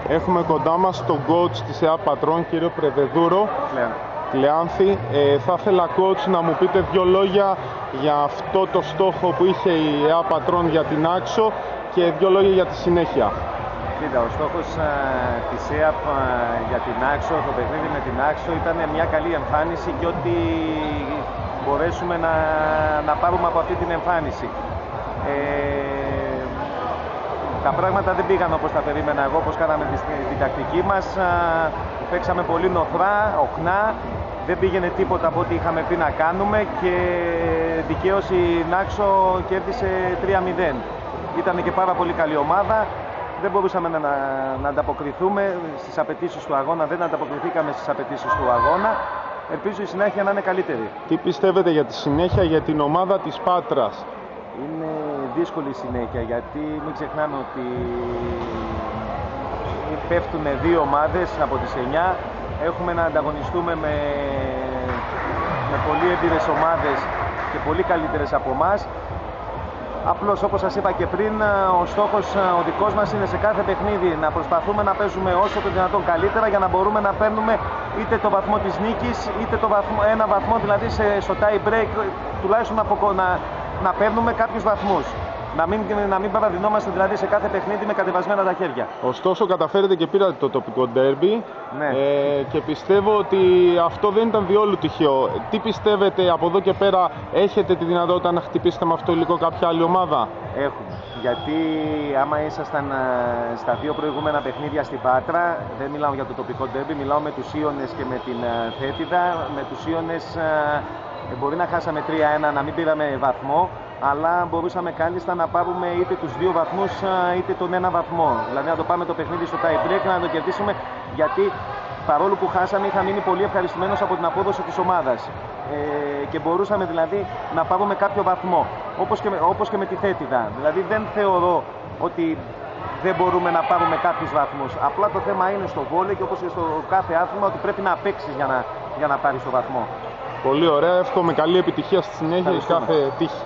Έχουμε κοντά μας τον coach της ΕΑ Πατρών, κύριο Πρεβεδούρο Κλεάνθη. Θα ήθελα coach να μου πείτε δύο λόγια για αυτό το στόχο που είχε η ΕΑ Πατρών για την Άξο και δύο λόγια για τη συνέχεια. Κοίτα, ο στόχος της ΕΑΠ για την Άξο, το παιχνίδι με την Άξο, ήταν μια καλή εμφάνιση και ότι μπορέσουμε να πάρουμε από αυτή την εμφάνιση. Τα πράγματα δεν πήγαν όπως τα περίμενα εγώ, όπως κάναμε την τακτική μας. Παίξαμε πολύ νοθρά, οχνά, δεν πήγαινε τίποτα από ό,τι είχαμε πει να κάνουμε και δικαίως η Νάξο κέρδισε 3-0. Ήταν και πάρα πολύ καλή ομάδα. Δεν μπορούσαμε να ανταποκριθούμε στις απαιτήσεις του αγώνα, δεν ανταποκριθήκαμε στις απαιτήσεις του αγώνα. Ελπίζω η συνέχεια να είναι καλύτερη. Τι πιστεύετε για τη συνέχεια για την ομάδα της Πάτρας? Είναι δύσκολη συνέχεια, γιατί μην ξεχνάμε ότι πέφτουν δύο ομάδες από τις 9. Έχουμε να ανταγωνιστούμε με πολύ έμπειρες ομάδες και πολύ καλύτερες από εμάς. Απλώς, όπως σας είπα και πριν, ο στόχος ο δικός μας είναι σε κάθε παιχνίδι να προσπαθούμε να παίζουμε όσο το δυνατόν καλύτερα για να μπορούμε να παίρνουμε είτε το βαθμό της νίκης είτε ένα βαθμό, δηλαδή στο tie break, τουλάχιστον να παίρνουμε κάποιους βαθμούς. Να μην παραδεινόμαστε δηλαδή σε κάθε παιχνίδι με κατεβασμένα τα χέρια. Ωστόσο, καταφέρετε και πήρατε το τοπικό ντέρμπι. Ναι. Και πιστεύω ότι αυτό δεν ήταν διόλου τυχαίο. Τι πιστεύετε από εδώ και πέρα, έχετε τη δυνατότητα να χτυπήσετε με αυτό το υλικό κάποια άλλη ομάδα? Έχουμε. Γιατί άμα ήσασταν στα δύο προηγούμενα παιχνίδια στην Πάτρα, δεν μιλάω για το τοπικό ντέρμπι, μιλάω με τους Ίωνες και με την Θέτιδα. Με τους Ίωνες μπορεί να χάσαμε 3-1, να μην πήραμε βαθμό, αλλά μπορούσαμε κάλλιστα να πάρουμε είτε τους δύο βαθμούς είτε τον ένα βαθμό. Δηλαδή να το πάμε το παιχνίδι στο tie break, να το κερδίσουμε, γιατί παρόλο που χάσαμε είχα μείνει πολύ ευχαριστημένος από την απόδοση της ομάδας. Και μπορούσαμε δηλαδή να πάρουμε κάποιο βαθμό, όπως και με τη Θέτιδα. Δηλαδή δεν θεωρώ ότι δεν μπορούμε να πάρουμε κάποιους βαθμούς. Απλά το θέμα είναι στο βόλεϊ και όπως και στο κάθε άθλημα, ότι πρέπει να παίξεις για να πάρεις το βαθμό. Πολύ ωραία, εύχομαι καλή επιτυχία στη συνέχεια και κάθε τύχη.